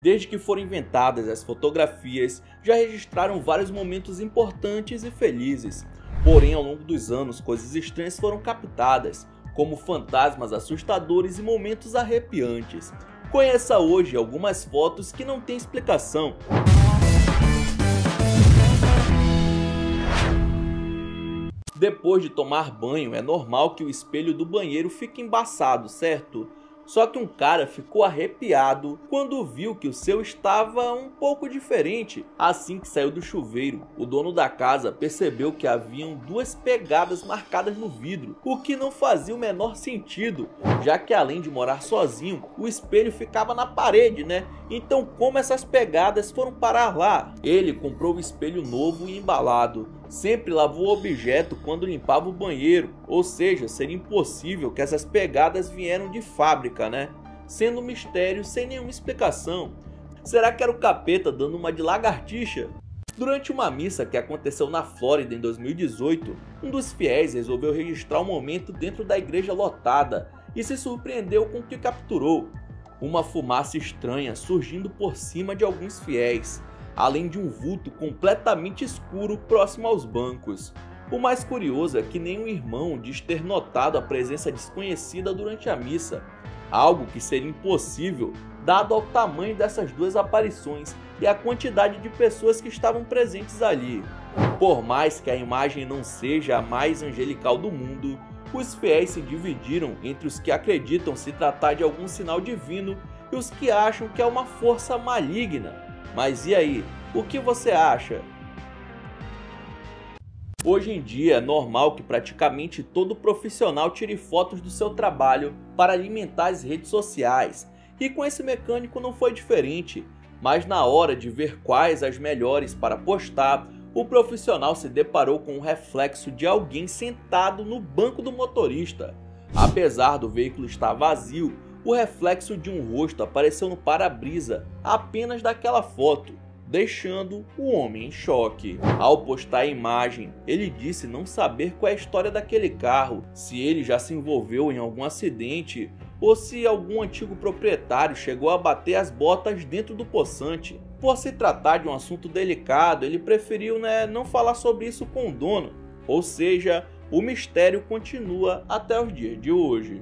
Desde que foram inventadas as fotografias, já registraram vários momentos importantes e felizes. Porém, ao longo dos anos, coisas estranhas foram captadas, como fantasmas assustadores e momentos arrepiantes. Conheça hoje algumas fotos que não têm explicação. Depois de tomar banho, é normal que o espelho do banheiro fique embaçado, certo? Só que um cara ficou arrepiado quando viu que o seu estava um pouco diferente. Assim que saiu do chuveiro, o dono da casa percebeu que haviam duas pegadas marcadas no vidro, o que não fazia o menor sentido, já que além de morar sozinho, o espelho ficava na parede, né? Então como essas pegadas foram parar lá? Ele comprou o espelho novo e embalado. Sempre lavou o objeto quando limpava o banheiro, ou seja, seria impossível que essas pegadas vieram de fábrica, né? Sendo um mistério sem nenhuma explicação. Será que era o capeta dando uma de lagartixa? Durante uma missa que aconteceu na Flórida em 2018, um dos fiéis resolveu registrar o momento dentro da igreja lotada e se surpreendeu com o que capturou: uma fumaça estranha surgindo por cima de alguns fiéis, além de um vulto completamente escuro próximo aos bancos. O mais curioso é que nenhum irmão diz ter notado a presença desconhecida durante a missa, algo que seria impossível dado ao tamanho dessas duas aparições e a quantidade de pessoas que estavam presentes ali. Por mais que a imagem não seja a mais angelical do mundo, os fiéis se dividiram entre os que acreditam se tratar de algum sinal divino e os que acham que é uma força maligna. Mas e aí, o que você acha? Hoje em dia é normal que praticamente todo profissional tire fotos do seu trabalho para alimentar as redes sociais, e com esse mecânico não foi diferente, mas na hora de ver quais as melhores para postar, o profissional se deparou com um reflexo de alguém sentado no banco do motorista. Apesar do veículo estar vazio, o reflexo de um rosto apareceu no para-brisa apenas daquela foto, deixando o homem em choque. Ao postar a imagem, ele disse não saber qual é a história daquele carro, se ele já se envolveu em algum acidente ou se algum antigo proprietário chegou a bater as botas dentro do poçante. Por se tratar de um assunto delicado, ele preferiu não falar sobre isso com o dono, ou seja, o mistério continua até os dias de hoje.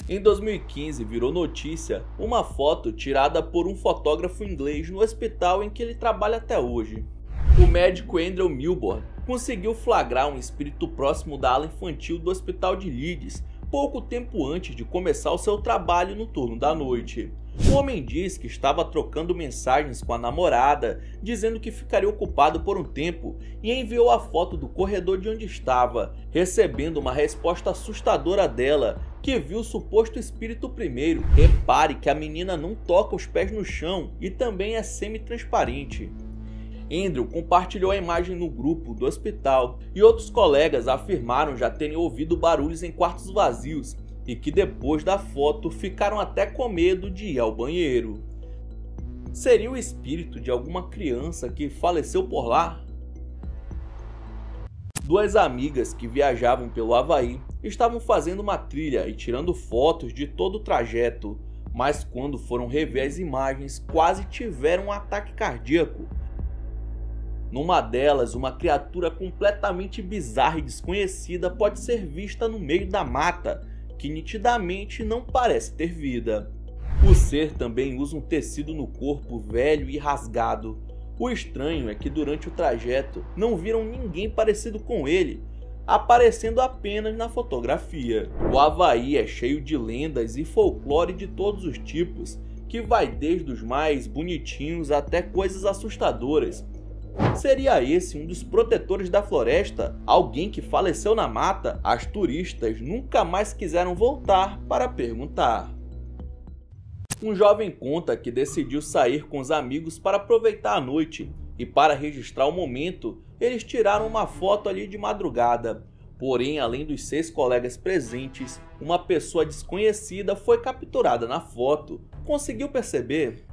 Em 2015, virou notícia uma foto tirada por um fotógrafo inglês no hospital em que ele trabalha até hoje. O médico Andrew Milburn conseguiu flagrar um espírito próximo da ala infantil do hospital de Leeds, pouco tempo antes de começar o seu trabalho no turno da noite. O homem diz que estava trocando mensagens com a namorada, dizendo que ficaria ocupado por um tempo, e enviou a foto do corredor de onde estava, recebendo uma resposta assustadora dela, que viu o suposto espírito primeiro. Repare que a menina não toca os pés no chão e também é semi-transparente. Andrew compartilhou a imagem no grupo do hospital e outros colegas afirmaram já terem ouvido barulhos em quartos vazios e que depois da foto ficaram até com medo de ir ao banheiro. Seria o espírito de alguma criança que faleceu por lá? Duas amigas que viajavam pelo Havaí estavam fazendo uma trilha e tirando fotos de todo o trajeto, mas quando foram rever as imagens quase tiveram um ataque cardíaco. Numa delas, uma criatura completamente bizarra e desconhecida pode ser vista no meio da mata, que nitidamente não parece ter vida. O ser também usa um tecido no corpo velho e rasgado. O estranho é que durante o trajeto não viram ninguém parecido com ele, aparecendo apenas na fotografia. O Havaí é cheio de lendas e folclore de todos os tipos, que vai desde os mais bonitinhos até coisas assustadoras. Seria esse um dos protetores da floresta? Alguém que faleceu na mata? As turistas nunca mais quiseram voltar para perguntar. Um jovem conta que decidiu sair com os amigos para aproveitar a noite e para registrar o momento, eles tiraram uma foto ali de madrugada. Porém, além dos 6 colegas presentes, uma pessoa desconhecida foi capturada na foto. Conseguiu perceber?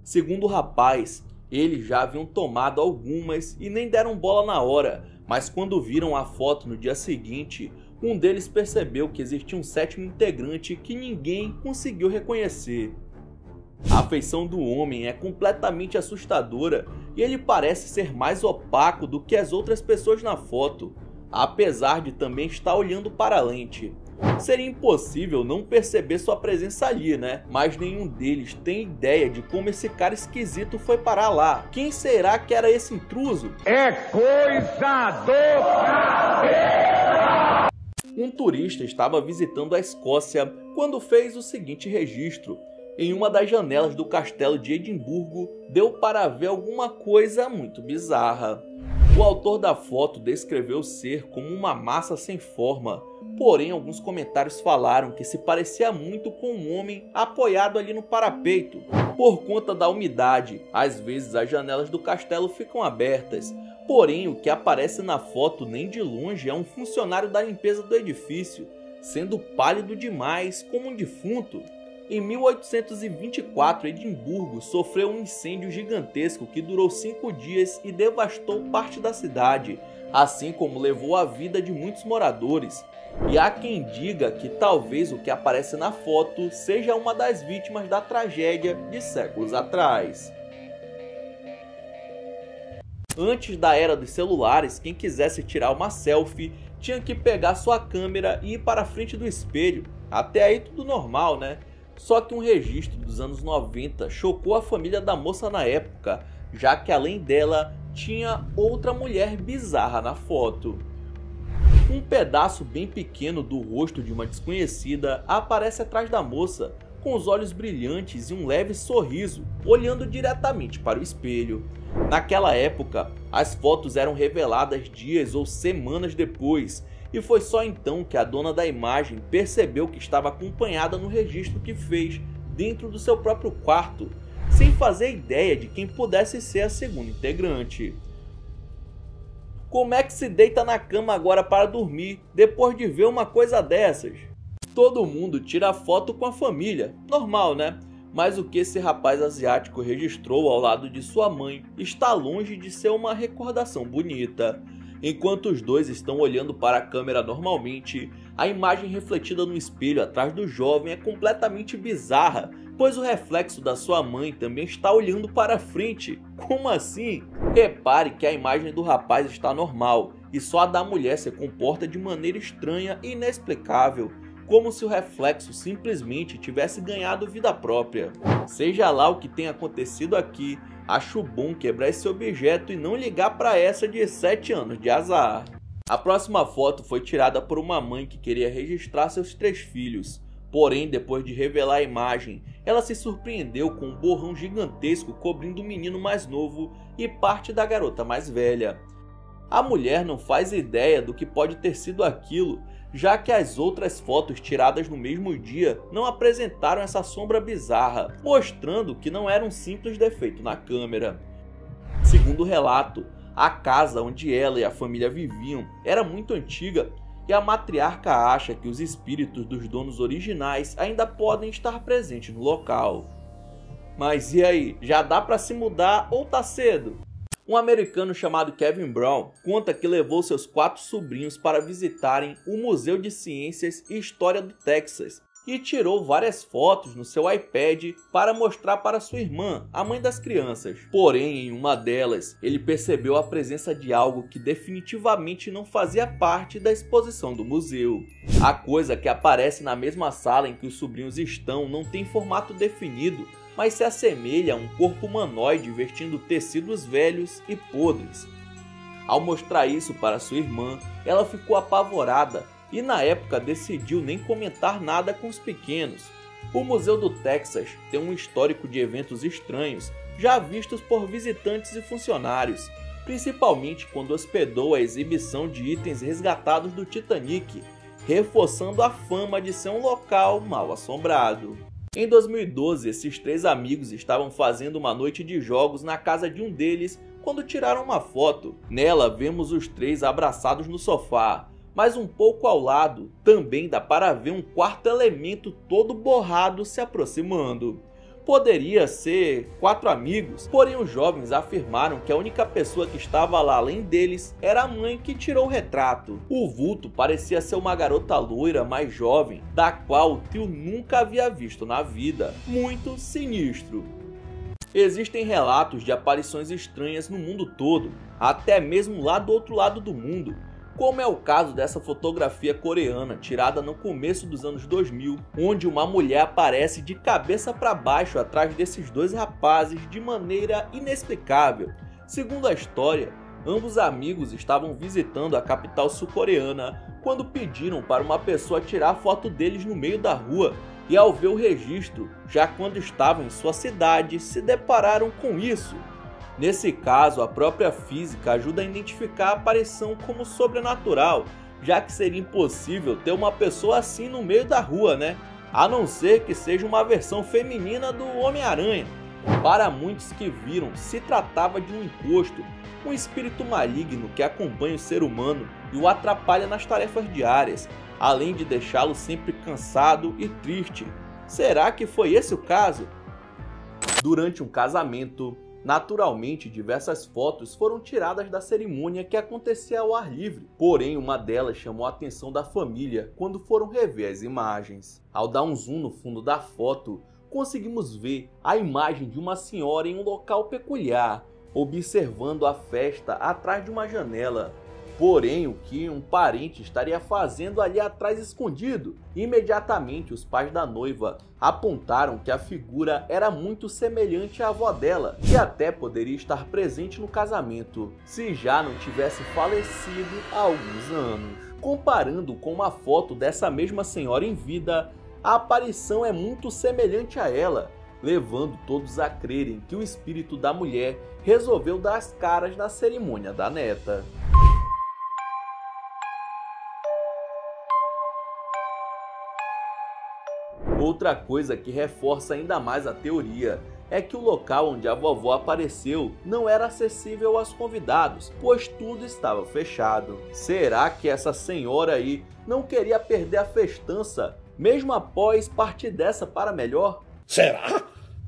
Segundo o rapaz, eles já haviam tomado algumas e nem deram bola na hora, mas quando viram a foto no dia seguinte, um deles percebeu que existia um 7º integrante que ninguém conseguiu reconhecer. A feição do homem é completamente assustadora e ele parece ser mais opaco do que as outras pessoas na foto, apesar de também estar olhando para a lente. Seria impossível não perceber sua presença ali, né? Mas nenhum deles tem ideia de como esse cara esquisito foi parar lá. Quem será que era esse intruso? É coisa do capeta! Um turista estava visitando a Escócia quando fez o seguinte registro. Em uma das janelas do castelo de Edimburgo, deu para ver alguma coisa muito bizarra. O autor da foto descreveu o ser como uma massa sem forma, porém alguns comentários falaram que se parecia muito com um homem apoiado ali no parapeito. Por conta da umidade, às vezes as janelas do castelo ficam abertas, porém o que aparece na foto nem de longe é um funcionário da limpeza do edifício, sendo pálido demais como um defunto. Em 1824, Edimburgo sofreu um incêndio gigantesco que durou 5 dias e devastou parte da cidade, assim como levou a vida de muitos moradores. E há quem diga que talvez o que aparece na foto seja uma das vítimas da tragédia de séculos atrás. Antes da era dos celulares, quem quisesse tirar uma selfie tinha que pegar sua câmera e ir para a frente do espelho. Até aí tudo normal, né? Só que um registro dos anos 90 chocou a família da moça na época, já que além dela tinha outra mulher bizarra na foto. Um pedaço bem pequeno do rosto de uma desconhecida aparece atrás da moça, com os olhos brilhantes e um leve sorriso, olhando diretamente para o espelho. Naquela época, as fotos eram reveladas dias ou semanas depois, e foi só então que a dona da imagem percebeu que estava acompanhada no registro que fez dentro do seu próprio quarto, sem fazer ideia de quem pudesse ser a segunda integrante. Como é que se deita na cama agora para dormir, depois de ver uma coisa dessas? Todo mundo tira foto com a família, normal, né? Mas o que esse rapaz asiático registrou ao lado de sua mãe está longe de ser uma recordação bonita. Enquanto os dois estão olhando para a câmera normalmente, a imagem refletida no espelho atrás do jovem é completamente bizarra, pois o reflexo da sua mãe também está olhando para frente. Como assim? Repare que a imagem do rapaz está normal, e só a da mulher se comporta de maneira estranha e inexplicável, como se o reflexo simplesmente tivesse ganhado vida própria. Seja lá o que tenha acontecido aqui, acho bom quebrar esse objeto e não ligar para essa de 7 anos de azar. A próxima foto foi tirada por uma mãe que queria registrar seus 3 filhos. Porém, depois de revelar a imagem, ela se surpreendeu com um borrão gigantesco cobrindo o menino mais novo e parte da garota mais velha. A mulher não faz ideia do que pode ter sido aquilo, já que as outras fotos tiradas no mesmo dia não apresentaram essa sombra bizarra, mostrando que não era um simples defeito na câmera. Segundo o relato, a casa onde ela e a família viviam era muito antiga e a matriarca acha que os espíritos dos donos originais ainda podem estar presentes no local. Mas e aí, já dá para se mudar ou tá cedo? Um americano chamado Kevin Brown conta que levou seus 4 sobrinhos para visitarem o Museu de Ciências e História do Texas e tirou várias fotos no seu iPad para mostrar para sua irmã, a mãe das crianças. Porém, em uma delas, ele percebeu a presença de algo que definitivamente não fazia parte da exposição do museu. A coisa que aparece na mesma sala em que os sobrinhos estão não tem formato definido, mas se assemelha a um corpo humanoide vestindo tecidos velhos e podres. Ao mostrar isso para sua irmã, ela ficou apavorada e na época decidiu nem comentar nada com os pequenos. O Museu do Texas tem um histórico de eventos estranhos já vistos por visitantes e funcionários, principalmente quando hospedou a exibição de itens resgatados do Titanic, reforçando a fama de ser um local mal assombrado. Em 2012, esses 3 amigos estavam fazendo uma noite de jogos na casa de um deles quando tiraram uma foto. Nela, vemos os 3 abraçados no sofá, mas um pouco ao lado também dá para ver um quarto elemento todo borrado se aproximando. Poderia ser 4 amigos, porém os jovens afirmaram que a única pessoa que estava lá além deles era a mãe que tirou o retrato. O vulto parecia ser uma garota loira mais jovem, da qual o tio nunca havia visto na vida. Muito sinistro. Existem relatos de aparições estranhas no mundo todo, até mesmo lá do outro lado do mundo, como é o caso dessa fotografia coreana tirada no começo dos anos 2000, onde uma mulher aparece de cabeça para baixo atrás desses 2 rapazes de maneira inexplicável. Segundo a história, ambos amigos estavam visitando a capital sul-coreana quando pediram para uma pessoa tirar foto deles no meio da rua, e ao ver o registro, já quando estavam em sua cidade, se depararam com isso. Nesse caso, a própria física ajuda a identificar a aparição como sobrenatural, já que seria impossível ter uma pessoa assim no meio da rua, né? A não ser que seja uma versão feminina do Homem-Aranha. Para muitos que viram, se tratava de um encosto, um espírito maligno que acompanha o ser humano e o atrapalha nas tarefas diárias, além de deixá-lo sempre cansado e triste. Será que foi esse o caso? Durante um casamento, naturalmente, diversas fotos foram tiradas da cerimônia que acontecia ao ar livre, porém uma delas chamou a atenção da família quando foram rever as imagens. Ao dar um zoom no fundo da foto, conseguimos ver a imagem de uma senhora em um local peculiar, observando a festa atrás de uma janela. Porém, o que um parente estaria fazendo ali atrás escondido? Imediatamente, os pais da noiva apontaram que a figura era muito semelhante à avó dela, que até poderia estar presente no casamento, se já não tivesse falecido há alguns anos. Comparando com uma foto dessa mesma senhora em vida, a aparição é muito semelhante a ela, levando todos a crerem que o espírito da mulher resolveu dar as caras na cerimônia da neta. Outra coisa que reforça ainda mais a teoria é que o local onde a vovó apareceu não era acessível aos convidados, pois tudo estava fechado. Será que essa senhora aí não queria perder a festança, mesmo após partir dessa para melhor? Será?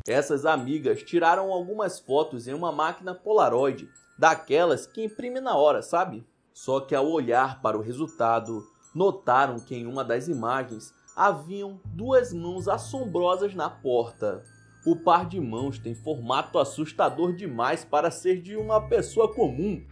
Essas amigas tiraram algumas fotos em uma máquina Polaroid, daquelas que imprime na hora, sabe? Só que ao olhar para o resultado, notaram que em uma das imagens haviam 2 mãos assombrosas na porta. O par de mãos tem formato assustador demais para ser de uma pessoa comum.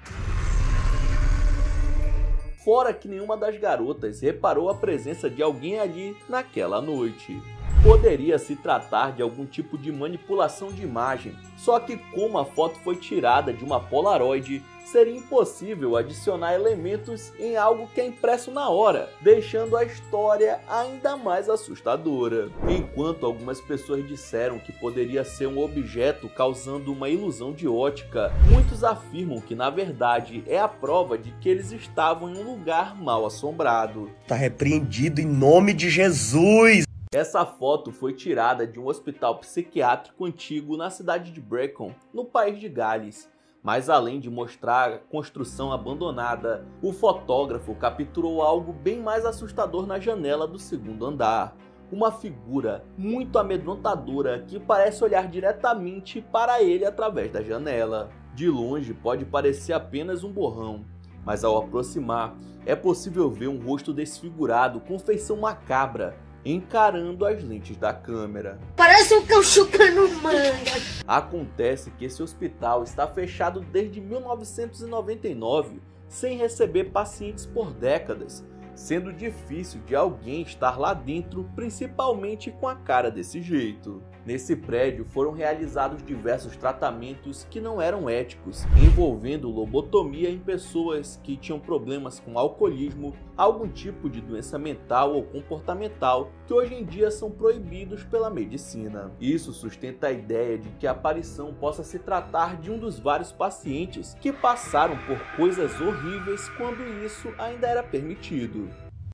Fora que nenhuma das garotas reparou a presença de alguém ali naquela noite. Poderia se tratar de algum tipo de manipulação de imagem, só que como a foto foi tirada de uma Polaroid, seria impossível adicionar elementos em algo que é impresso na hora, deixando a história ainda mais assustadora. Enquanto algumas pessoas disseram que poderia ser um objeto causando uma ilusão de ótica, muitos afirmam que na verdade é a prova de que eles estavam em um lugar mal assombrado. Tá repreendido em nome de Jesus! Essa foto foi tirada de um hospital psiquiátrico antigo na cidade de Brecon, no país de Gales. Mas além de mostrar a construção abandonada, o fotógrafo capturou algo bem mais assustador na janela do 2º andar. Uma figura muito amedrontadora que parece olhar diretamente para ele através da janela. De longe pode parecer apenas um borrão, mas ao aproximar é possível ver um rosto desfigurado com feição macabra, encarando as lentes da câmera. Parece um cão chupando manga. Acontece que esse hospital está fechado desde 1999, sem receber pacientes por décadas, sendo difícil de alguém estar lá dentro, principalmente com a cara desse jeito. Nesse prédio foram realizados diversos tratamentos que não eram éticos, envolvendo lobotomia em pessoas que tinham problemas com alcoolismo, algum tipo de doença mental ou comportamental que hoje em dia são proibidos pela medicina. Isso sustenta a ideia de que a aparição possa se tratar de um dos vários pacientes que passaram por coisas horríveis quando isso ainda era permitido.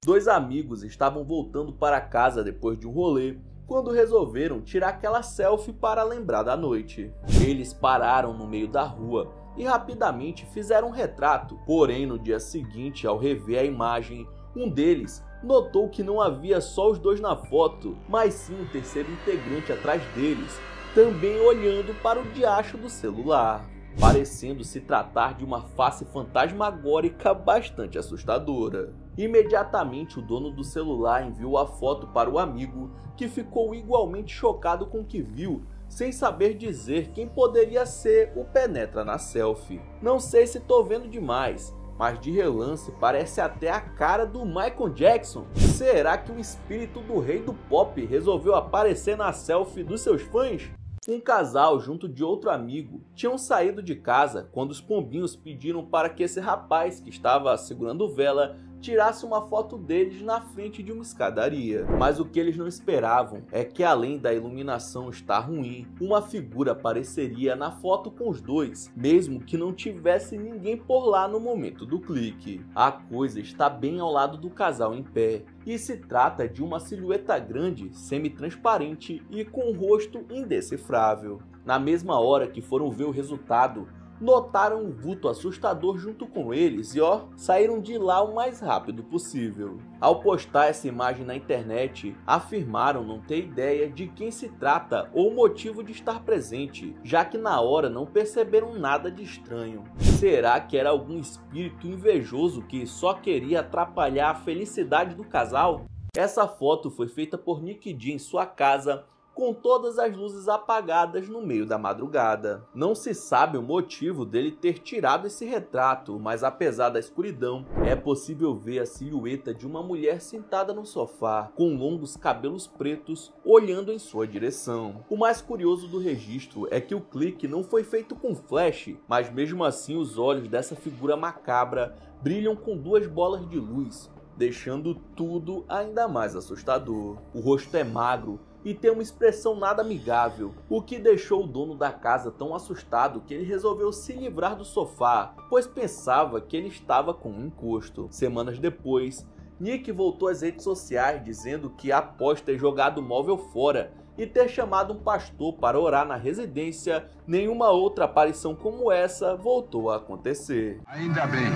2 amigos estavam voltando para casa depois de um rolê, quando resolveram tirar aquela selfie para lembrar da noite. Eles pararam no meio da rua e rapidamente fizeram um retrato, porém no dia seguinte, ao rever a imagem, um deles notou que não havia só os 2 na foto, mas sim um terceiro integrante atrás deles, também olhando para o diacho do celular, parecendo se tratar de uma face fantasmagórica bastante assustadora. Imediatamente o dono do celular enviou a foto para o amigo, que ficou igualmente chocado com o que viu, sem saber dizer quem poderia ser o penetra na selfie. Não sei se tô vendo demais, mas de relance parece até a cara do Michael Jackson. Será que o espírito do rei do pop resolveu aparecer na selfie dos seus fãs? Um casal junto de outro amigo tinham saído de casa quando os pombinhos pediram para que esse rapaz que estava segurando vela tirasse uma foto deles na frente de uma escadaria. Mas o que eles não esperavam é que, além da iluminação estar ruim, uma figura apareceria na foto com os dois, mesmo que não tivesse ninguém por lá no momento do clique. A coisa está bem ao lado do casal em pé, e se trata de uma silhueta grande, semi-transparente e com um rosto indecifrável. Na mesma hora que foram ver o resultado, notaram um vulto assustador junto com eles e saíram de lá o mais rápido possível. Ao postar essa imagem na internet, afirmaram não ter ideia de quem se trata ou motivo de estar presente, já que na hora não perceberam nada de estranho. Será que era algum espírito invejoso que só queria atrapalhar a felicidade do casal? Essa foto foi feita por Nick D em sua casa, com todas as luzes apagadas no meio da madrugada. Não se sabe o motivo dele ter tirado esse retrato, mas apesar da escuridão, é possível ver a silhueta de uma mulher sentada no sofá, com longos cabelos pretos, olhando em sua direção. O mais curioso do registro é que o clique não foi feito com flash, mas mesmo assim os olhos dessa figura macabra brilham com duas bolas de luz, deixando tudo ainda mais assustador. O rosto é magro e tem uma expressão nada amigável, o que deixou o dono da casa tão assustado que ele resolveu se livrar do sofá, pois pensava que ele estava com um encosto. Semanas depois, Nick voltou às redes sociais dizendo que, após ter jogado o móvel fora e ter chamado um pastor para orar na residência, nenhuma outra aparição como essa voltou a acontecer. Ainda bem.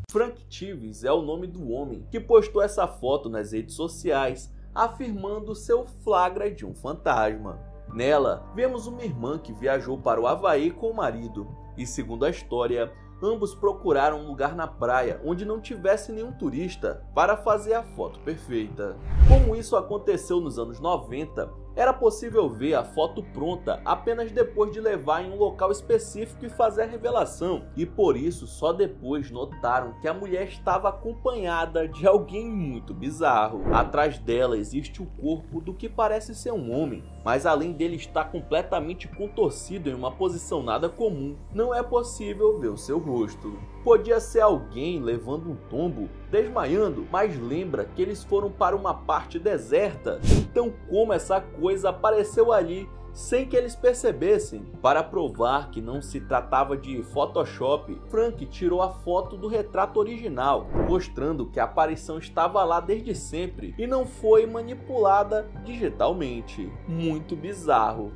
Frank Tives é o nome do homem que postou essa foto nas redes sociais, afirmando seu flagra de um fantasma. Nela, vemos uma irmã que viajou para o Havaí com o marido, e segundo a história, ambos procuraram um lugar na praia onde não tivesse nenhum turista para fazer a foto perfeita. Como isso aconteceu nos anos 90, era possível ver a foto pronta apenas depois de levar em um local específico e fazer a revelação, e por isso só depois notaram que a mulher estava acompanhada de alguém muito bizarro. Atrás dela existe o corpo do que parece ser um homem, mas além dele estar completamente contorcido em uma posição nada comum, não é possível ver o seu rosto. Podia ser alguém levando um tombo, desmaiando, mas lembra que eles foram para uma parte deserta, então como essa coisa apareceu ali sem que eles percebessem? Para provar que não se tratava de Photoshop, Frank tirou a foto do retrato original, mostrando que a aparição estava lá desde sempre e não foi manipulada digitalmente. Muito bizarro.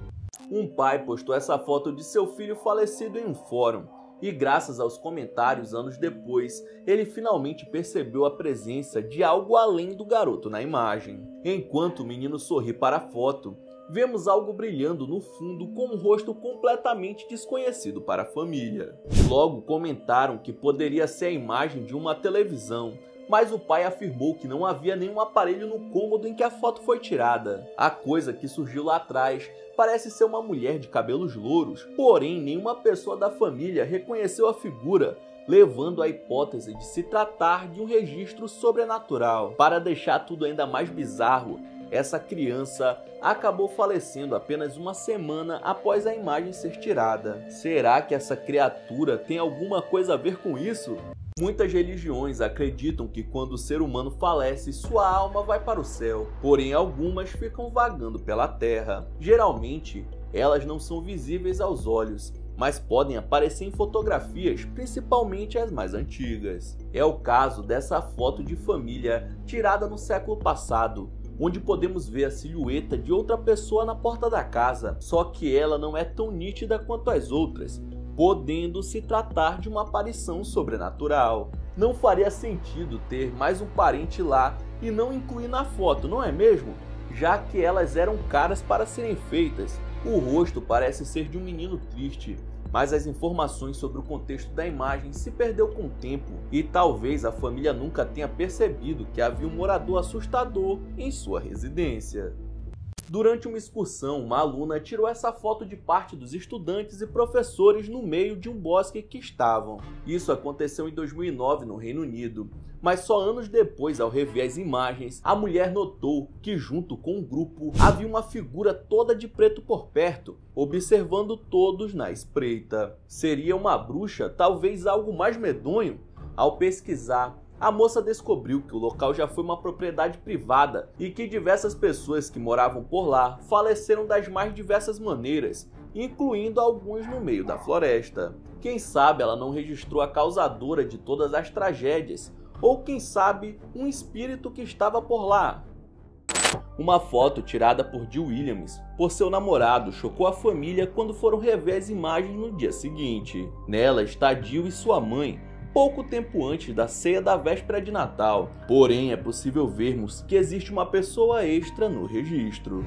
Um pai postou essa foto de seu filho falecido em um fórum, e graças aos comentários anos depois, ele finalmente percebeu a presença de algo além do garoto na imagem. Enquanto o menino sorri para a foto, vemos algo brilhando no fundo com um rosto completamente desconhecido para a família. Logo comentaram que poderia ser a imagem de uma televisão, mas o pai afirmou que não havia nenhum aparelho no cômodo em que a foto foi tirada. A coisa que surgiu lá atrás parece ser uma mulher de cabelos louros, porém nenhuma pessoa da família reconheceu a figura, levando à hipótese de se tratar de um registro sobrenatural. Para deixar tudo ainda mais bizarro, essa criança acabou falecendo apenas uma semana após a imagem ser tirada. Será que essa criatura tem alguma coisa a ver com isso? Muitas religiões acreditam que quando o ser humano falece, sua alma vai para o céu, porém algumas ficam vagando pela terra. Geralmente, elas não são visíveis aos olhos, mas podem aparecer em fotografias, principalmente as mais antigas. É o caso dessa foto de família tirada no século passado, onde podemos ver a silhueta de outra pessoa na porta da casa, só que ela não é tão nítida quanto as outras, podendo se tratar de uma aparição sobrenatural. Não faria sentido ter mais um parente lá e não incluir na foto, não é mesmo? Já que elas eram caras para serem feitas, O rosto parece ser de um menino triste, mas as informações sobre o contexto da imagem se perdeu com o tempo e talvez a família nunca tenha percebido que havia um morador assustador em sua residência. Durante uma excursão, uma aluna tirou essa foto de parte dos estudantes e professores no meio de um bosque que estavam. Isso aconteceu em 2009 no Reino Unido, mas só anos depois, ao rever as imagens, a mulher notou que junto com o grupo havia uma figura toda de preto por perto, observando todos na espreita. Seria uma bruxa? Talvez algo mais medonho? Ao pesquisar, a moça descobriu que o local já foi uma propriedade privada e que diversas pessoas que moravam por lá faleceram das mais diversas maneiras, incluindo alguns no meio da floresta. Quem sabe ela não registrou a causadora de todas as tragédias, ou quem sabe um espírito que estava por lá. Uma foto tirada por Jill Williams por seu namorado chocou a família quando foram rever as imagens no dia seguinte. Nela está Jill e sua mãe, pouco tempo antes da ceia da véspera de Natal, porém é possível vermos que existe uma pessoa extra no registro.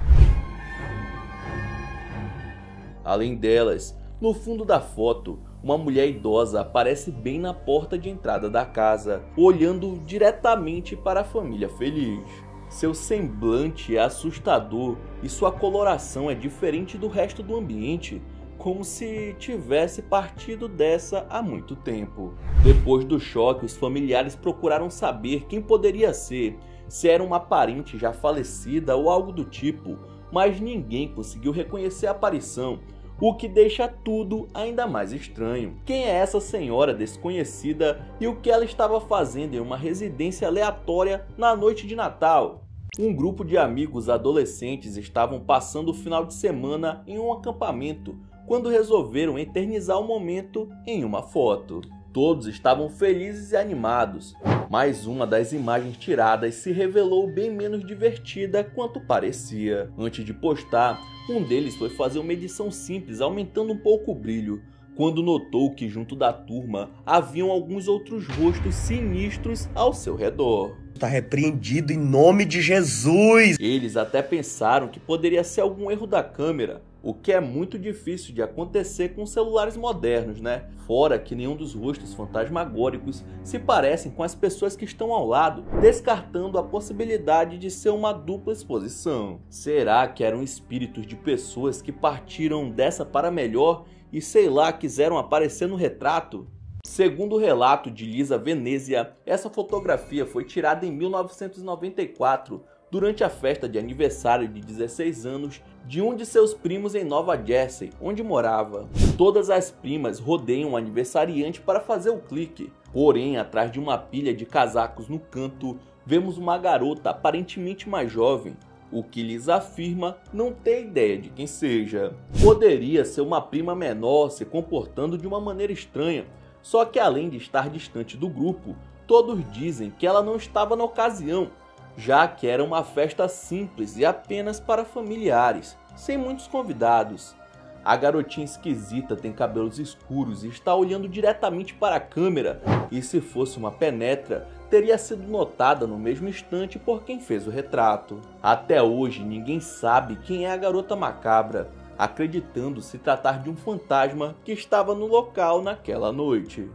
Além delas, no fundo da foto, uma mulher idosa aparece bem na porta de entrada da casa, olhando diretamente para a família feliz. Seu semblante é assustador e sua coloração é diferente do resto do ambiente, como se tivesse partido dessa há muito tempo. Depois do choque, os familiares procuraram saber quem poderia ser, se era uma parente já falecida ou algo do tipo, mas ninguém conseguiu reconhecer a aparição, o que deixa tudo ainda mais estranho. Quem é essa senhora desconhecida e o que ela estava fazendo em uma residência aleatória na noite de Natal? Um grupo de amigos adolescentes estavam passando o final de semana em um acampamento, quando resolveram eternizar o momento em uma foto. Todos estavam felizes e animados, mas uma das imagens tiradas se revelou bem menos divertida quanto parecia. Antes de postar, um deles foi fazer uma edição simples, aumentando um pouco o brilho, quando notou que junto da turma haviam alguns outros rostos sinistros ao seu redor. Está repreendido em nome de Jesus! Eles até pensaram que poderia ser algum erro da câmera, o que é muito difícil de acontecer com celulares modernos, né? Fora que nenhum dos rostos fantasmagóricos se parecem com as pessoas que estão ao lado, descartando a possibilidade de ser uma dupla exposição. Será que eram espíritos de pessoas que partiram dessa para melhor e sei lá, quiseram aparecer no retrato? Segundo o relato de Lisa Venezia, essa fotografia foi tirada em 1994, durante a festa de aniversário de 16 anos de um de seus primos em Nova Jersey, onde morava. Todas as primas rodeiam o aniversariante para fazer o clique, porém, atrás de uma pilha de casacos no canto, vemos uma garota aparentemente mais jovem, o que Lisa afirma não ter ideia de quem seja. Poderia ser uma prima menor se comportando de uma maneira estranha, só que além de estar distante do grupo, todos dizem que ela não estava na ocasião, já que era uma festa simples e apenas para familiares, sem muitos convidados. A garotinha esquisita tem cabelos escuros e está olhando diretamente para a câmera, e se fosse uma penetra, teria sido notada no mesmo instante por quem fez o retrato. Até hoje ninguém sabe quem é a garota macabra, acreditando se tratar de um fantasma que estava no local naquela noite.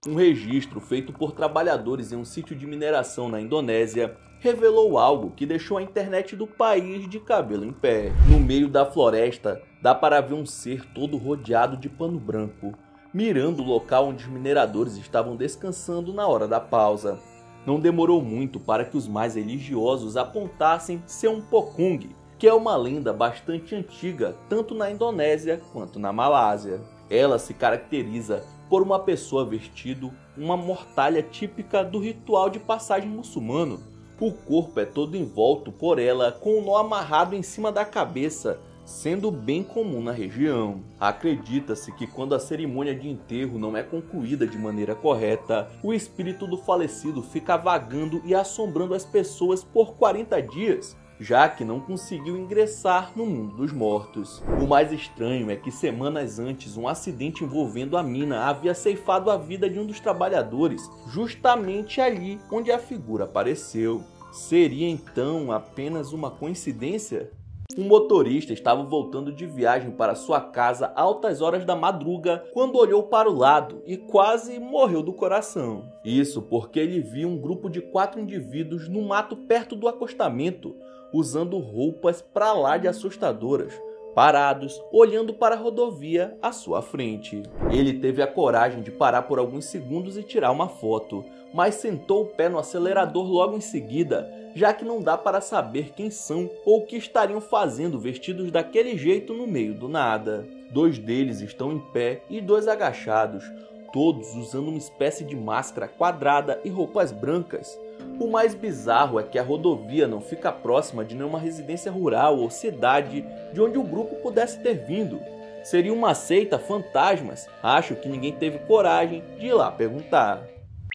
Um registro feito por trabalhadores em um sítio de mineração na Indonésia revelou algo que deixou a internet do país de cabelo em pé. No meio da floresta, dá para ver um ser todo rodeado de pano branco, mirando o local onde os mineradores estavam descansando na hora da pausa. Não demorou muito para que os mais religiosos apontassem ser um pocong, que é uma lenda bastante antiga tanto na Indonésia quanto na Malásia. Ela se caracteriza por uma pessoa vestindo uma mortalha típica do ritual de passagem muçulmano. O corpo é todo envolto por ela com um nó amarrado em cima da cabeça, sendo bem comum na região. Acredita-se que quando a cerimônia de enterro não é concluída de maneira correta, o espírito do falecido fica vagando e assombrando as pessoas por 40 dias, já que não conseguiu ingressar no mundo dos mortos. O mais estranho é que semanas antes um acidente envolvendo a mina havia ceifado a vida de um dos trabalhadores, justamente ali onde a figura apareceu. Seria então apenas uma coincidência? Um motorista estava voltando de viagem para sua casa altas horas da madruga quando olhou para o lado e quase morreu do coração. Isso porque ele viu um grupo de 4 indivíduos no mato perto do acostamento, usando roupas pra lá de assustadoras, parados, olhando para a rodovia à sua frente. Ele teve a coragem de parar por alguns segundos e tirar uma foto, mas sentou o pé no acelerador logo em seguida, já que não dá para saber quem são ou o que estariam fazendo vestidos daquele jeito no meio do nada. 2 deles estão em pé e 2 agachados, todos usando uma espécie de máscara quadrada e roupas brancas. O mais bizarro é que a rodovia não fica próxima de nenhuma residência rural ou cidade de onde o grupo pudesse ter vindo. Seria uma seita fantasmas? Acho que ninguém teve coragem de ir lá perguntar.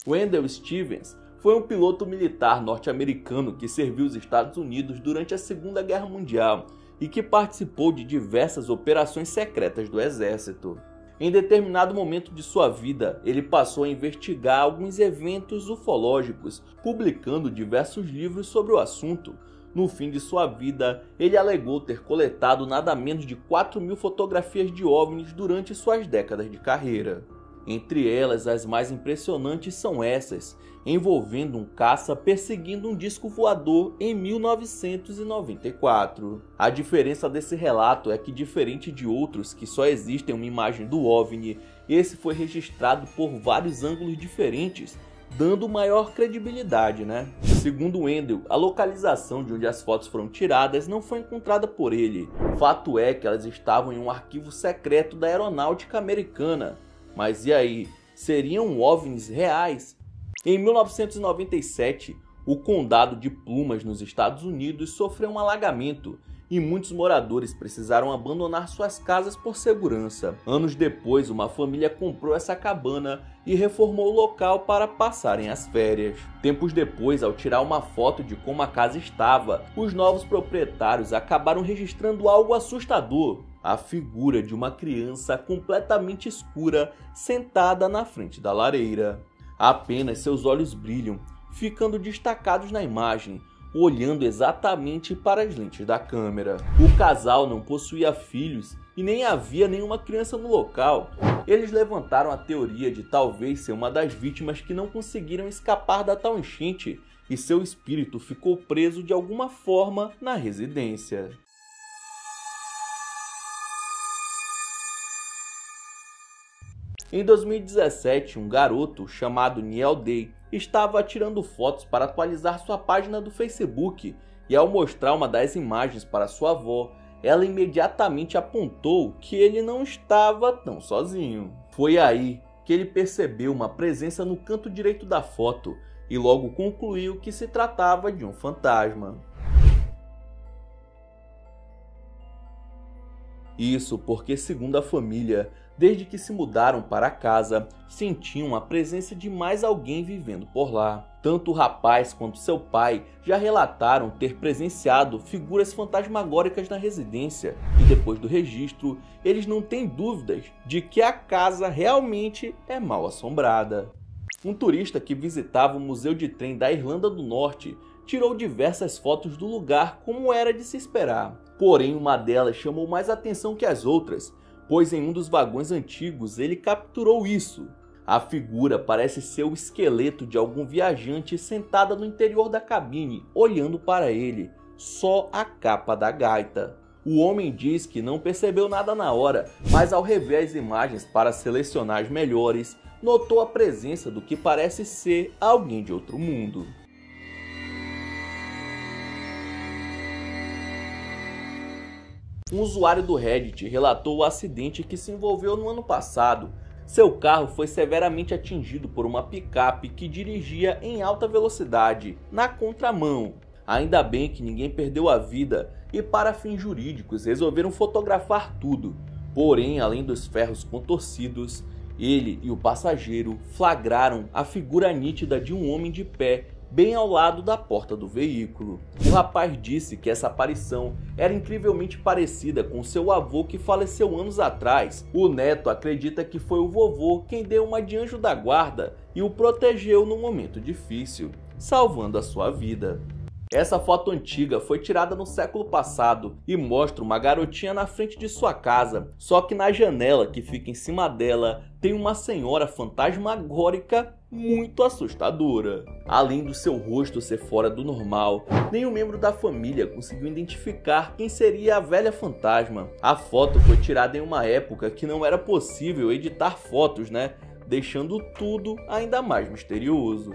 Wendell Stevens foi um piloto militar norte-americano que serviu os Estados Unidos durante a Segunda Guerra Mundial e que participou de diversas operações secretas do exército. Em determinado momento de sua vida, ele passou a investigar alguns eventos ufológicos, publicando diversos livros sobre o assunto. No fim de sua vida, ele alegou ter coletado nada menos de 4.000 fotografias de OVNIs durante suas décadas de carreira. Entre elas, as mais impressionantes são essas, envolvendo um caça perseguindo um disco voador em 1994. A diferença desse relato é que, diferente de outros que só existem uma imagem do OVNI, esse foi registrado por vários ângulos diferentes, dando maior credibilidade, né? Segundo Wendell, a localização de onde as fotos foram tiradas não foi encontrada por ele. Fato é que elas estavam em um arquivo secreto da aeronáutica americana. Mas e aí, seriam OVNIs reais? Em 1997, o condado de Plumas, nos Estados Unidos, sofreu um alagamento e muitos moradores precisaram abandonar suas casas por segurança. Anos depois, uma família comprou essa cabana e reformou o local para passarem as férias. Tempos depois, ao tirar uma foto de como a casa estava, os novos proprietários acabaram registrando algo assustador. A figura de uma criança completamente escura sentada na frente da lareira. Apenas seus olhos brilham, ficando destacados na imagem, olhando exatamente para as lentes da câmera. O casal não possuía filhos e nem havia nenhuma criança no local. Eles levantaram a teoria de talvez ser uma das vítimas que não conseguiram escapar da tal enchente e seu espírito ficou preso de alguma forma na residência. Em 2017, um garoto chamado Neil Day estava tirando fotos para atualizar sua página do Facebook e, ao mostrar uma das imagens para sua avó, ela imediatamente apontou que ele não estava tão sozinho. Foi aí que ele percebeu uma presença no canto direito da foto e logo concluiu que se tratava de um fantasma. Isso porque, segundo a família, desde que se mudaram para casa, sentiam a presença de mais alguém vivendo por lá. Tanto o rapaz quanto seu pai já relataram ter presenciado figuras fantasmagóricas na residência, e depois do registro, eles não têm dúvidas de que a casa realmente é mal assombrada. Um turista que visitava o Museu de Trem da Irlanda do Norte tirou diversas fotos do lugar, como era de se esperar. Porém, uma delas chamou mais atenção que as outras, pois em um dos vagões antigos ele capturou isso. A figura parece ser o esqueleto de algum viajante sentada no interior da cabine, olhando para ele, só a capa da gaita. O homem diz que não percebeu nada na hora, mas ao rever as imagens para selecionar as melhores, notou a presença do que parece ser alguém de outro mundo. Um usuário do Reddit relatou o acidente que se envolveu no ano passado. Seu carro foi severamente atingido por uma picape que dirigia em alta velocidade, na contramão. Ainda bem que ninguém perdeu a vida e, para fins jurídicos, resolveram fotografar tudo. Porém, além dos ferros contorcidos, ele e o passageiro flagraram a figura nítida de um homem de pé bem ao lado da porta do veículo. O rapaz disse que essa aparição era incrivelmente parecida com seu avô que faleceu anos atrás. O neto acredita que foi o vovô quem deu uma de anjo da guarda e o protegeu num momento difícil, salvando a sua vida. Essa foto antiga foi tirada no século passado e mostra uma garotinha na frente de sua casa, só que na janela que fica em cima dela tem uma senhora fantasmagórica muito assustadora. Além do seu rosto ser fora do normal, nenhum membro da família conseguiu identificar quem seria a velha fantasma. A foto foi tirada em uma época que não era possível editar fotos, deixando tudo ainda mais misterioso.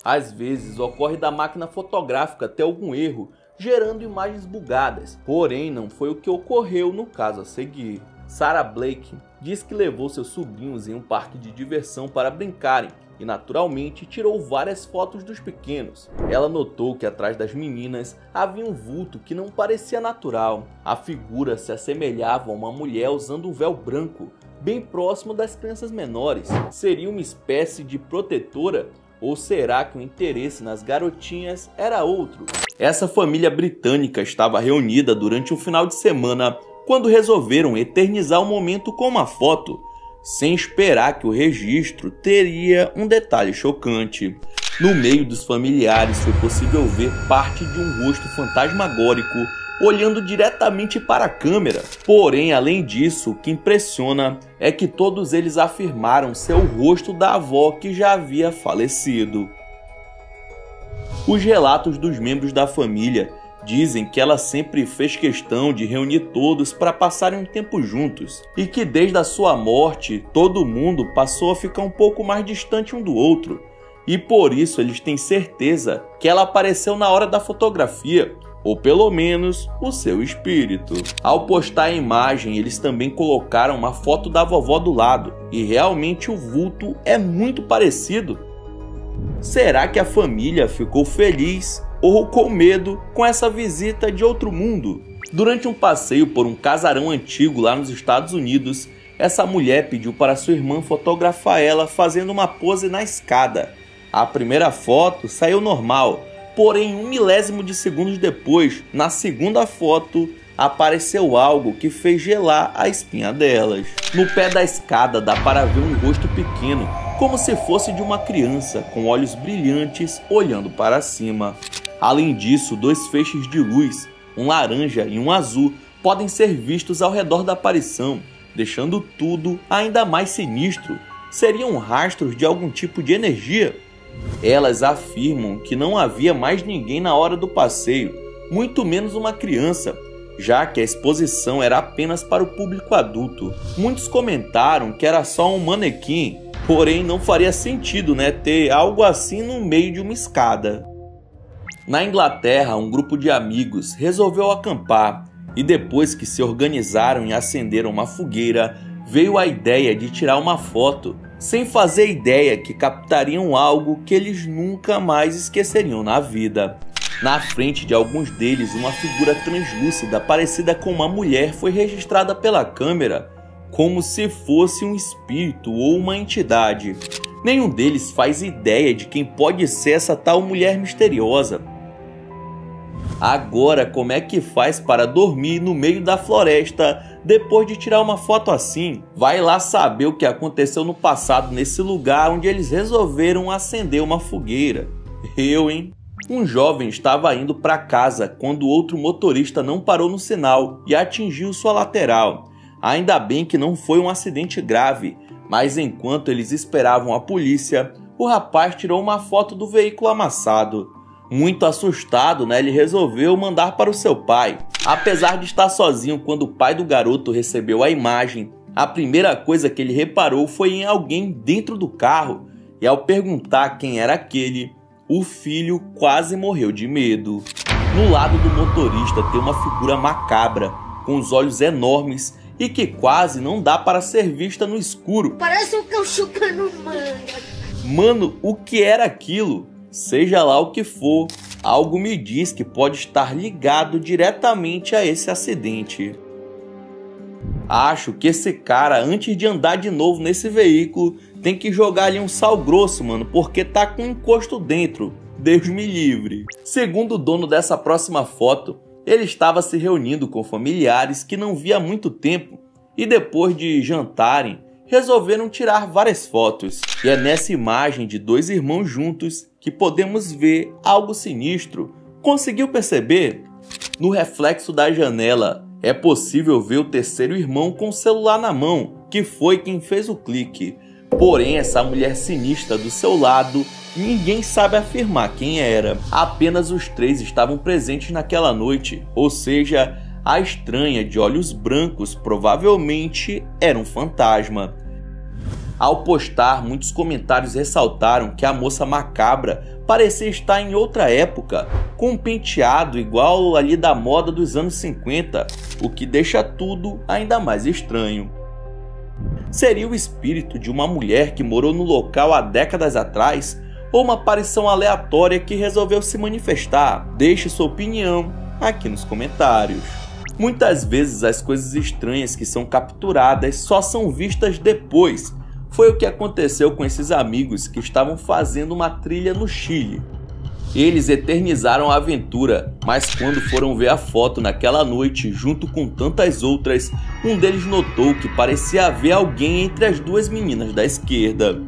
Às vezes ocorre da máquina fotográfica ter algum erro, gerando imagens bugadas, porém não foi o que ocorreu no caso a seguir. Sarah Blake diz que levou seus sobrinhos em um parque de diversão para brincarem e naturalmente tirou várias fotos dos pequenos. Ela notou que atrás das meninas havia um vulto que não parecia natural. A figura se assemelhava a uma mulher usando um véu branco, bem próximo das crianças menores. Seria uma espécie de protetora? Ou será que o interesse nas garotinhas era outro? Essa família britânica estava reunida durante um final de semana quando resolveram eternizar o momento com uma foto, sem esperar que o registro teria um detalhe chocante. No meio dos familiares foi possível ver parte de um rosto fantasmagórico olhando diretamente para a câmera. Porém, além disso, o que impressiona é que todos eles afirmaram ser o rosto da avó que já havia falecido. Os relatos dos membros da família dizem que ela sempre fez questão de reunir todos para passarem um tempo juntos, e que desde a sua morte todo mundo passou a ficar um pouco mais distante um do outro, e por isso eles têm certeza que ela apareceu na hora da fotografia, ou pelo menos o seu espírito. Ao postar a imagem, eles também colocaram uma foto da vovó do lado, e realmente o vulto é muito parecido. Será que a família ficou feliz ou com medo com essa visita de outro mundo? Durante um passeio por um casarão antigo lá nos Estados Unidos, essa mulher pediu para sua irmã fotografar ela fazendo uma pose na escada. A primeira foto saiu normal, porém 1 milésimo de segundos depois, na segunda foto, apareceu algo que fez gelar a espinha delas. No pé da escada dá para ver um rosto pequeno, como se fosse de uma criança, com olhos brilhantes olhando para cima. Além disso, 2 feixes de luz, um laranja e um azul, podem ser vistos ao redor da aparição, deixando tudo ainda mais sinistro. Seriam rastros de algum tipo de energia? Elas afirmam que não havia mais ninguém na hora do passeio, muito menos uma criança, já que a exposição era apenas para o público adulto. Muitos comentaram que era só um manequim, porém não faria sentido, ter algo assim no meio de uma escada. Na Inglaterra, um grupo de amigos resolveu acampar, e depois que se organizaram e acenderam uma fogueira, veio a ideia de tirar uma foto, sem fazer ideia que captariam algo que eles nunca mais esqueceriam na vida. Na frente de alguns deles, uma figura translúcida parecida com uma mulher foi registrada pela câmera, como se fosse um espírito ou uma entidade. Nenhum deles faz ideia de quem pode ser essa tal mulher misteriosa. Agora, como é que faz para dormir no meio da floresta depois de tirar uma foto assim? Vai lá saber o que aconteceu no passado nesse lugar onde eles resolveram acender uma fogueira. Um jovem estava indo para casa quando outro motorista não parou no sinal e atingiu sua lateral. Ainda bem que não foi um acidente grave, mas enquanto eles esperavam a polícia, o rapaz tirou uma foto do veículo amassado. Muito assustado, ele resolveu mandar para o seu pai. Apesar de estar sozinho quando o pai do garoto recebeu a imagem, a primeira coisa que ele reparou foi em alguém dentro do carro, e ao perguntar quem era aquele, o filho quase morreu de medo. No lado do motorista tem uma figura macabra, com os olhos enormes e que quase não dá para ser vista no escuro. Parece um cão chupando manga. Mano, o que era aquilo? Seja lá o que for, algo me diz que pode estar ligado diretamente a esse acidente. Acho que esse cara, antes de andar de novo nesse veículo, tem que jogar ali um sal grosso, mano, porque tá com um encosto dentro. Deus me livre. Segundo o dono dessa próxima foto, ele estava se reunindo com familiares que não via há muito tempo e depois de jantarem, resolveram tirar várias fotos. E é nessa imagem de 2 irmãos juntos que podemos ver algo sinistro, Conseguiu perceber? No reflexo da janela, é possível ver o terceiro irmão com o celular na mão, que foi quem fez o clique. Porém, essa mulher sinistra do seu lado, ninguém sabe afirmar quem era. Apenas os três estavam presentes naquela noite, ou seja, a estranha de olhos brancos provavelmente era um fantasma. Ao postar, muitos comentários ressaltaram que a moça macabra parecia estar em outra época, com um penteado igual ali da moda dos anos 50, o que deixa tudo ainda mais estranho. Seria o espírito de uma mulher que morou no local há décadas atrás ou uma aparição aleatória que resolveu se manifestar? Deixe sua opinião aqui nos comentários. Muitas vezes as coisas estranhas que são capturadas só são vistas depois. Foi o que aconteceu com esses amigos que estavam fazendo uma trilha no Chile. Eles eternizaram a aventura, mas quando foram ver a foto naquela noite, junto com tantas outras, um deles notou que parecia haver alguém entre as duas meninas da esquerda.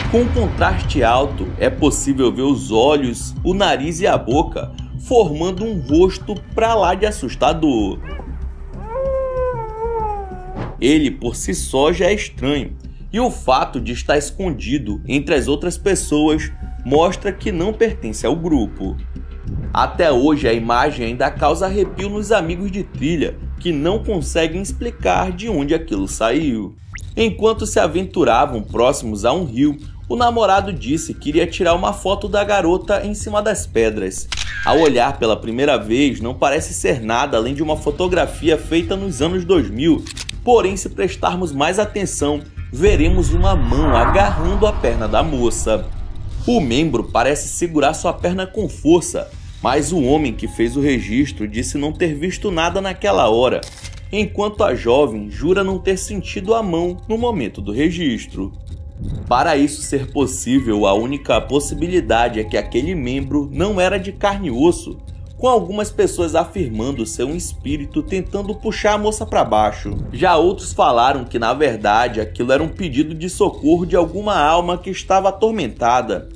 Com um contraste alto, é possível ver os olhos, o nariz e a boca, formando um rosto pra lá de assustador. Ele por si só já é estranho, e o fato de estar escondido entre as outras pessoas mostra que não pertence ao grupo. Até hoje a imagem ainda causa arrepio nos amigos de trilha, que não conseguem explicar de onde aquilo saiu. Enquanto se aventuravam próximos a um rio, o namorado disse que iria tirar uma foto da garota em cima das pedras. Ao olhar pela primeira vez, não parece ser nada além de uma fotografia feita nos anos 2000, porém se prestarmos mais atenção, veremos uma mão agarrando a perna da moça. O membro parece segurar sua perna com força, mas o homem que fez o registro disse não ter visto nada naquela hora, enquanto a jovem jura não ter sentido a mão no momento do registro. Para isso ser possível, a única possibilidade é que aquele membro não era de carne e osso, com algumas pessoas afirmando ser um espírito tentando puxar a moça para baixo. Já outros falaram que na verdade aquilo era um pedido de socorro de alguma alma que estava atormentada.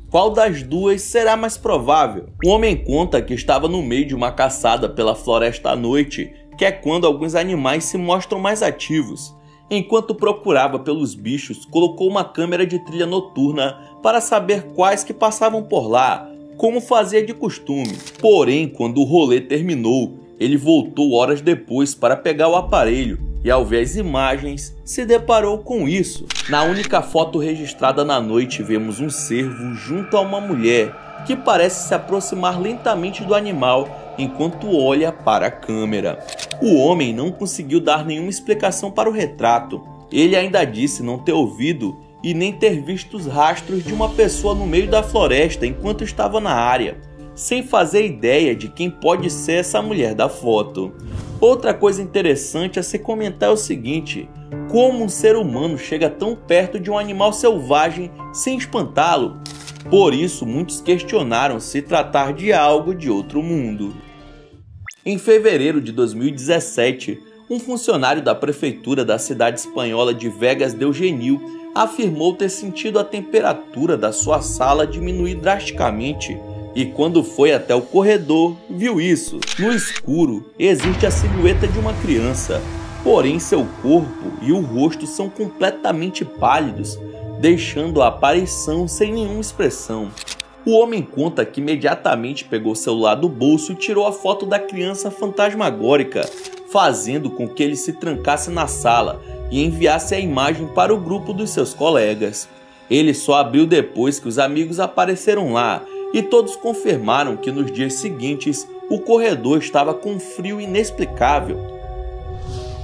Qual das duas será mais provável? O homem conta que estava no meio de uma caçada pela floresta à noite, que é quando alguns animais se mostram mais ativos. Enquanto procurava pelos bichos, colocou uma câmera de trilha noturna para saber quais que passavam por lá, como fazia de costume. Porém, quando o rolê terminou, ele voltou horas depois para pegar o aparelho e, ao ver as imagens, se deparou com isso. Na única foto registrada na noite, vemos um cervo junto a uma mulher que parece se aproximar lentamente do animal enquanto olha para a câmera. O homem não conseguiu dar nenhuma explicação para o retrato. Ele ainda disse não ter ouvido e nem ter visto os rastros de uma pessoa no meio da floresta enquanto estava na área, sem fazer ideia de quem pode ser essa mulher da foto. Outra coisa interessante a se comentar é o seguinte: como um ser humano chega tão perto de um animal selvagem sem espantá-lo? Por isso, muitos questionaram se tratar de algo de outro mundo. Em fevereiro de 2017, um funcionário da prefeitura da cidade espanhola de Vegas del Genil afirmou ter sentido a temperatura da sua sala diminuir drasticamente e, quando foi até o corredor, viu isso. No escuro, existe a silhueta de uma criança, porém seu corpo e o rosto são completamente pálidos, deixando a aparição sem nenhuma expressão. O homem conta que imediatamente pegou o celular do bolso e tirou a foto da criança fantasmagórica, fazendo com que ele se trancasse na sala e enviasse a imagem para o grupo dos seus colegas. Ele só abriu depois que os amigos apareceram lá e todos confirmaram que nos dias seguintes o corredor estava com um frio inexplicável.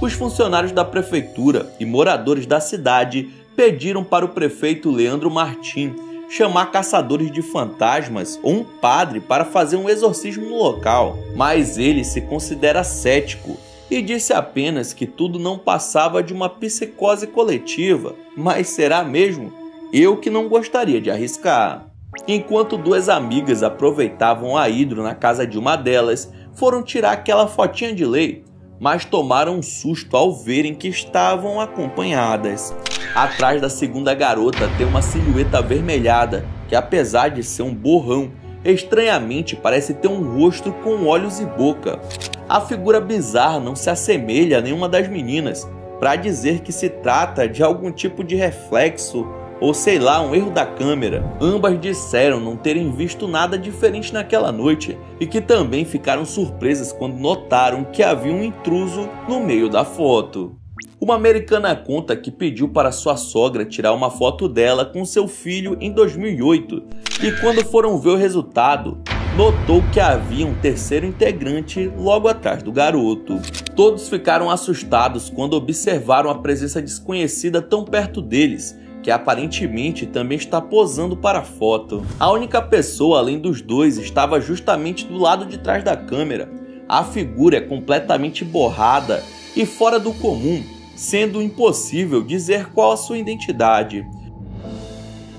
Os funcionários da prefeitura e moradores da cidade pediram para o prefeito Leandro Martín chamar caçadores de fantasmas ou um padre para fazer um exorcismo no local, mas ele se considera cético e disse apenas que tudo não passava de uma psicose coletiva. Mas será mesmo? Eu que não gostaria de arriscar. Enquanto duas amigas aproveitavam a hidro na casa de uma delas, foram tirar aquela fotinha de lei, mas tomaram um susto ao verem que estavam acompanhadas. Atrás da segunda garota tem uma silhueta avermelhada que, apesar de ser um borrão, estranhamente parece ter um rosto com olhos e boca. A figura bizarra não se assemelha a nenhuma das meninas, para dizer que se trata de algum tipo de reflexo ou sei lá, um erro da câmera. Ambas disseram não terem visto nada diferente naquela noite e que também ficaram surpresas quando notaram que havia um intruso no meio da foto. Uma americana conta que pediu para sua sogra tirar uma foto dela com seu filho em 2008 e quando foram ver o resultado, notou que havia um terceiro integrante logo atrás do garoto. Todos ficaram assustados quando observaram a presença desconhecida tão perto deles, que aparentemente também está posando para a foto. A única pessoa além dos dois estava justamente do lado de trás da câmera. A figura é completamente borrada e fora do comum, sendo impossível dizer qual a sua identidade.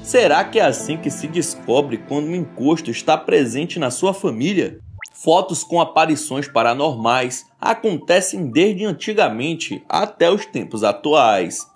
Será que é assim que se descobre quando um encosto está presente na sua família? Fotos com aparições paranormais acontecem desde antigamente até os tempos atuais.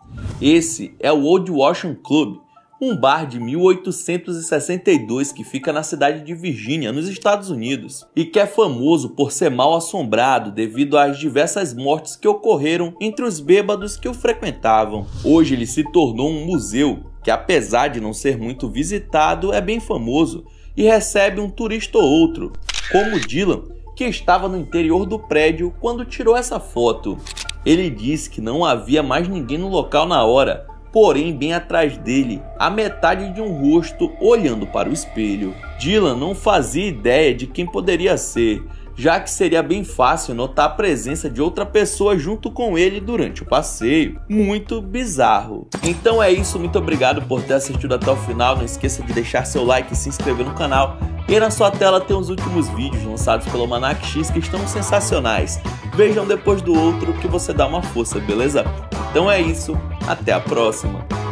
Esse é o Old Ocean Club, um bar de 1862 que fica na cidade de Virgínia, nos Estados Unidos, e que é famoso por ser mal assombrado devido às diversas mortes que ocorreram entre os bêbados que o frequentavam. Hoje ele se tornou um museu que, apesar de não ser muito visitado, é bem famoso e recebe um turista ou outro, como Dylan, que estava no interior do prédio quando tirou essa foto. Ele disse que não havia mais ninguém no local na hora, porém bem atrás dele, a metade de um rosto olhando para o espelho. Dylan não fazia ideia de quem poderia ser, já que seria bem fácil notar a presença de outra pessoa junto com ele durante o passeio. Muito bizarro. Então é isso, muito obrigado por ter assistido até o final. Não esqueça de deixar seu like e se inscrever no canal. E na sua tela tem os últimos vídeos lançados pelo Almanac X que estão sensacionais. Vejam depois do outro que você dá uma força, beleza? Então é isso, até a próxima!